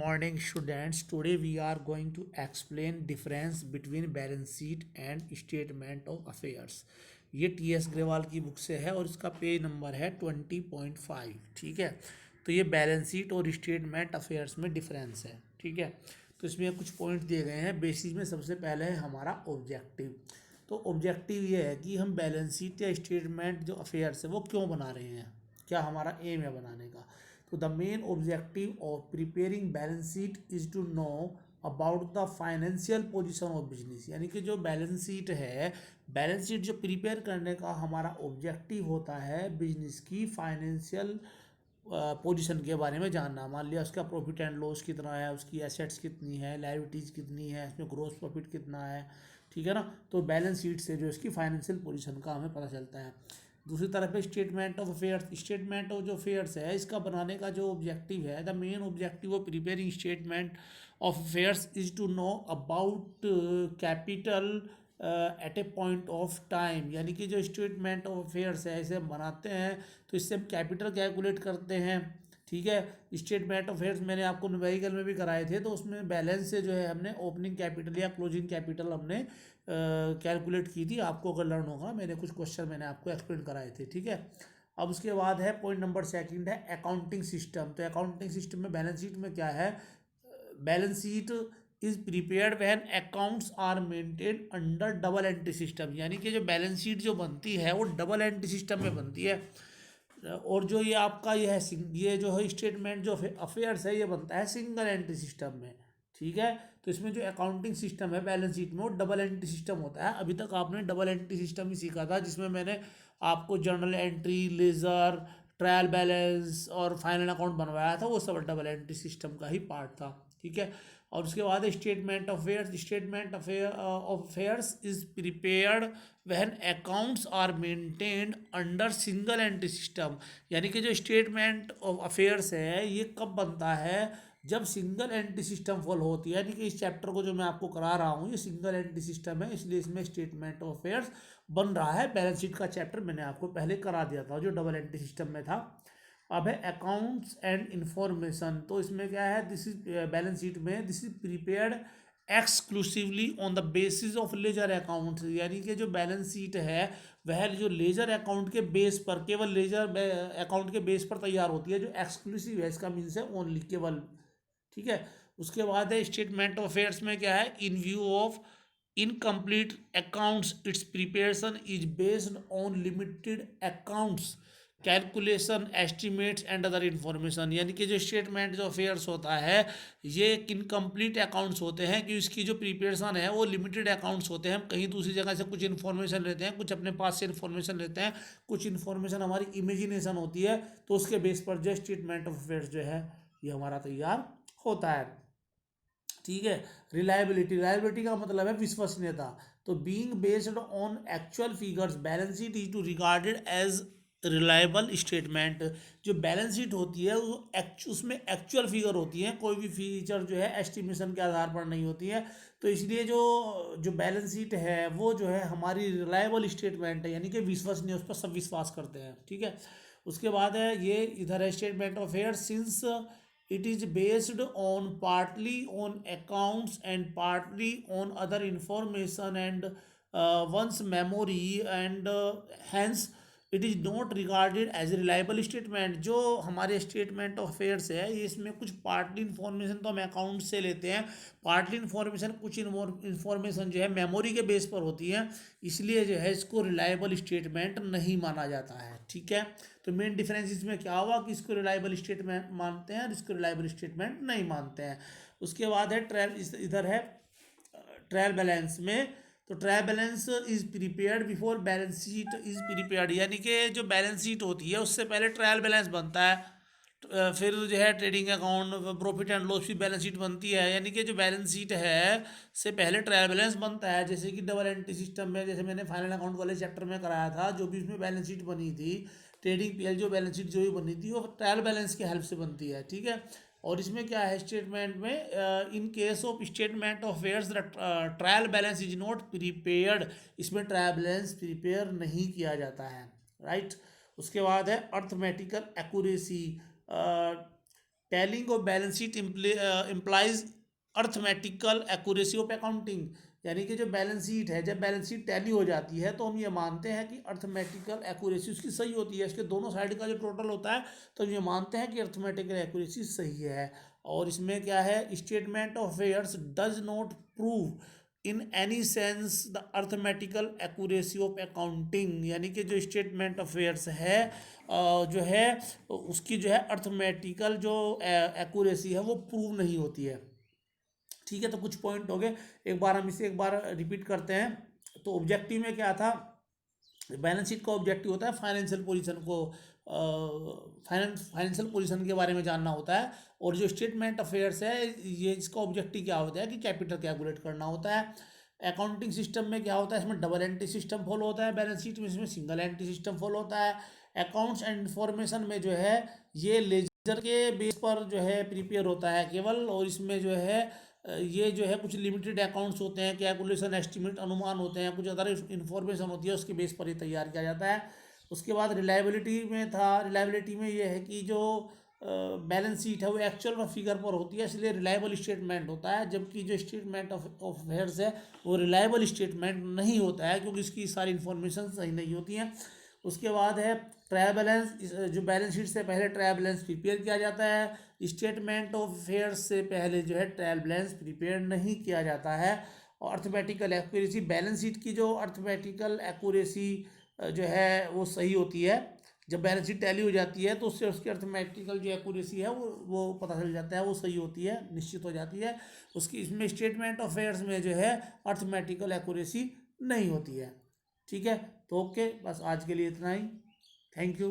morning, students. Today we are going to explain difference between balance sheet and statement of affairs. ये T S Grewal की book से है और इसका page number है 20.5। ठीक है, तो ये बैलेंस शीट और स्टेटमेंट अफेयर्स में डिफरेंस है। ठीक है, तो इसमें कुछ पॉइंट दिए गए हैं। बेसिस में सबसे पहले है हमारा ऑब्जेक्टिव। तो ऑब्जेक्टिव ये है कि हम बैलेंस शीट या स्टेटमेंट जो अफेयर्स है वो क्यों बना रहे हैं, क्या हमारा एम है बनाने का। तो the main objective of preparing balance sheet is to know about the financial position of business. यानी कि जो बैलेंस शीट है, बैलेंस शीट जो प्रिपेयर करने का हमारा ऑब्जेक्टिव होता है बिजनेस की फाइनेंशियल पोजीशन के बारे में जानना। मान लिया उसका प्रॉफिट एंड लॉस कितना है, उसकी एसेट्स कितनी है, लायबिलिटीज़ कितनी है, इसमें ग्रोस प्रॉफिट कितना है। ठीक है ना, तो बैलेंस शीट से जो इसकी फाइनेंशियल पोजीशन का हमें पता चलता है। दूसरी तरफ है statement of affairs. Statement of जो अफेयर्स है इसका बनाने का जो ऑब्जेक्टिव है, the main objective of preparing statement of affairs is to know about capital at a point of time. यानी कि जो स्टेटमेंट ऑफ अफेयर्स है इसे हम बनाते हैं तो इससे हम कैपिटल कैलकुलेट करते हैं। ठीक है, स्टेटमेंट ऑफ अफेयर्स मैंने आपको न्यूमेरिकल में भी कराए थे, तो उसमें बैलेंस से जो है हमने ओपनिंग कैपिटल या क्लोजिंग कैपिटल हमने कैलकुलेट की थी। आपको अगर लर्न होगा, मैंने कुछ क्वेश्चन मैंने आपको एक्सप्लेन कराए थे। ठीक है, अब उसके बाद है पॉइंट नंबर सेकंड है अकाउंटिंग सिस्टम। तो अकाउंटिंग सिस्टम में बैलेंस शीट में क्या है, balance sheet is prepared when accounts are maintain under double entry system. यानी कि जो बैलेंस शीट जो बनती है वो डबल एंट्री सिस्टम में बनती है। और जो ये आपका ये है ये जो है स्टेटमेंट जो अफेयर्स है ये बनता है सिंगल एंट्री सिस्टम में। ठीक है, तो इसमें जो अकाउंटिंग सिस्टम है बैलेंस शीट में वो डबल एंट्री सिस्टम होता है। अभी तक आपने डबल एंट्री सिस्टम ही सीखा था, जिसमें मैंने आपको journal entry, ledger, trial balance और फाइनल अकाउंट बनवाया था। वो सब डबल एंट्री सिस्टम का ही पार्ट था। ठीक है, और उसके बाद statement of affairs. Statement of affairs is prepared when accounts are maintained under single entry system. यानी कि जो स्टेटमेंट ऑफ अफेयर्स है ये कब बनता है, जब सिंगल एंट्री सिस्टम फॉलो होती है। यानी कि इस चैप्टर को जो मैं आपको करा रहा हूँ ये सिंगल एंट्री सिस्टम है, इसलिए इसमें स्टेटमेंट ऑफ अफेयर्स बन रहा है। बैलेंस शीट का चैप्टर मैंने आपको पहले करा दिया था जो डबल एंट्री सिस्टम में था। अब है अकाउंट्स एंड इंफॉर्मेशन। तो इसमें क्या है, दिस इज बैलेंस शीट में this is prepared exclusively on the basis of ledger account. यानी कि जो बैलेंस शीट है वह जो लेजर अकाउंट के बेस पर, केवल लेजर अकाउंट के बेस पर तैयार होती है। जो एक्सक्लूसिव है इसका मीन्स है ओनली, केवल। ठीक है, उसके बाद है स्टेटमेंट ऑफ अफेयर्स में क्या है, इन view of incomplete accounts it's preparation is based on limited accounts calculation estimates and other information. यानी कि जो स्टेटमेंट जो अफेयर्स होता है ये एक इनकम्प्लीट अकाउंट्स होते हैं कि उसकी जो प्रिपरेशन है वो लिमिटेड अकाउंट्स होते हैं। हम कहीं दूसरी जगह से कुछ इन्फॉर्मेशन लेते हैं, कुछ अपने पास से इन्फॉर्मेशन लेते हैं, कुछ इन्फॉर्मेशन हमारी इमेजिनेशन होती है, तो उसके बेस पर जो स्टेटमेंट ऑफ अफेयर्स जो है ये हमारा तैयार होता है। ठीक है, रिलायबिलिटी। रिलायबिलिटी का मतलब है विश्वसनीयता। तो being based on actual figures balance sheet is to regarded as reliable statement. जो बैलेंस शीट होती है वो उसमें एक्चुअल फिगर होती है, कोई भी फीचर जो है एस्टिमेशन के आधार पर नहीं होती है। तो इसलिए जो जो बैलेंस शीट है वो जो है हमारी रिलायबल स्टेटमेंट है, यानी कि विश्वसनीय, उस पर सब विश्वास करते हैं। ठीक है, उसके बाद है ये इधर है statement of affairs. Since it is based on partly on accounts and partly on other information and one's memory and hence it is not regarded as a reliable statement। जो हमारे स्टेटमेंट ऑफ अफेयर्स है ये इसमें कुछ partly information तो हम account से लेते हैं, पार्टली इन्फॉर्मेशन कुछ इन्फॉर्मेशन जो है मेमोरी के बेस पर होती है, इसलिए जो है इसको रिलायबल स्टेटमेंट नहीं माना जाता है। ठीक है, तो मेन डिफरेंस इसमें क्या हुआ कि इसको रिलायबल स्टेटमेंट मानते हैं और इसको रिलायबल स्टेटमेंट नहीं मानते हैं। उसके बाद है ट्रायल, इधर है ट्रायल बैलेंस में। तो trial balance is prepared before balance sheet is prepared. यानी कि जो बैलेंस शीट होती है उससे पहले ट्रायल बैलेंस बनता है, फिर जो है trading account, profit and loss की बैलेंस शीट बनती है। यानी कि जो बैलेंस शीट है से पहले ट्रायल बैलेंस बनता है। जैसे कि डबल एंट्री सिस्टम में, जैसे मैंने फाइनल अकाउंट वाले चैप्टर में कराया था, जो भी उसमें बैलेंस शीट बनी थी, ट्रेडिंग पीएल जो बैलेंस शीट जो भी बनी थी वो ट्रायल बैलेंस की हेल्प से बनती है। ठीक है, और इसमें क्या है स्टेटमेंट में, in case of statement of affairs trial balance is not prepared. इसमें ट्रायल बैलेंस प्रिपेयर नहीं किया जाता है। राइट, उसके बाद है arithmetical accuracy. Telling of balance sheet implies arithmetical accuracy of accounting, यानी कि जो बैलेंस शीट है, जब बैलेंस शीट टैली हो जाती है तो हम ये मानते हैं कि अर्थमेटिकल एक्यूरेसी उसकी सही होती है, इसके दोनों साइड का जो टोटल होता है तो हम ये मानते हैं कि अर्थमेटिकल एक्यूरेसी सही है। और इसमें क्या है, statement of affairs does not prove in any sense the arithmetical accuracy of accounting, यानी कि जो स्टेटमेंट ऑफ अफेयर्स है जो है उसकी जो है अर्थमेटिकल जो एक्यूरेसी है वो प्रूव नहीं होती है। ठीक है, तो कुछ पॉइंट हो गए, एक बार हम इसे एक बार रिपीट करते हैं। तो ऑब्जेक्टिव में क्या था, बैलेंस शीट का ऑब्जेक्टिव होता है फाइनेंशियल पोजीशन को, फाइनेंशियल पोजीशन के बारे में जानना होता है। और जो स्टेटमेंट अफेयर्स है ये इसका ऑब्जेक्टिव क्या होता है कि कैपिटल कैलकुलेट करना होता है। अकाउंटिंग सिस्टम में क्या होता है, इसमें डबल एंट्री सिस्टम फॉलो होता है, बैलेंस शीट में इसमें सिंगल एंट्री सिस्टम फॉलो होता है। अकाउंट्स एंड इंफॉर्मेशन में जो है ये लेजर के बेस पर जो है प्रिपेयर होता है केवल, और इसमें जो है ये जो है कुछ लिमिटेड अकाउंट्स होते हैं, कैलकुलेशन एस्टिमेट अनुमान होते हैं, कुछ अदर इन्फॉर्मेशन होती है, उसके बेस पर ही तैयार किया जाता है। उसके बाद रिलायबिलिटी में था, रिलायबिलिटी में ये है कि जो बैलेंस शीट है वो एक्चुअल फिगर पर होती है, इसलिए रिलायबल स्टेटमेंट होता है, जबकि जो स्टेटमेंट ऑफ अफेयर्स है वो रिलायबल स्टेटमेंट नहीं होता है क्योंकि इसकी सारी इन्फॉर्मेशन सही नहीं होती हैं। उसके बाद है ट्रायल बैलेंस, जो बैलेंस शीट से पहले ट्रायल बैलेंस प्रिपेयर किया जाता है, स्टेटमेंट ऑफ अफेयर्स से पहले जो है ट्रायल बैलेंस प्रिपेयर नहीं किया जाता है। और अर्थमेटिकल एक्यूरेसी, बैलेंस शीट की जो अर्थमेटिकल एक्यूरेसी जो है वो सही होती है, जब बैलेंस शीट टैली हो जाती है तो उससे उसकी अर्थमेटिकल जो एक्यूरेसी है वो पता चल जाता है, वो सही होती है, निश्चित हो जाती है उसकी। इसमें स्टेटमेंट ऑफ अफेयर्स में जो है अर्थमेटिकल एक्यूरेसी नहीं होती है। ठीक है, तो ओके, बस आज के लिए इतना ही। Thank you.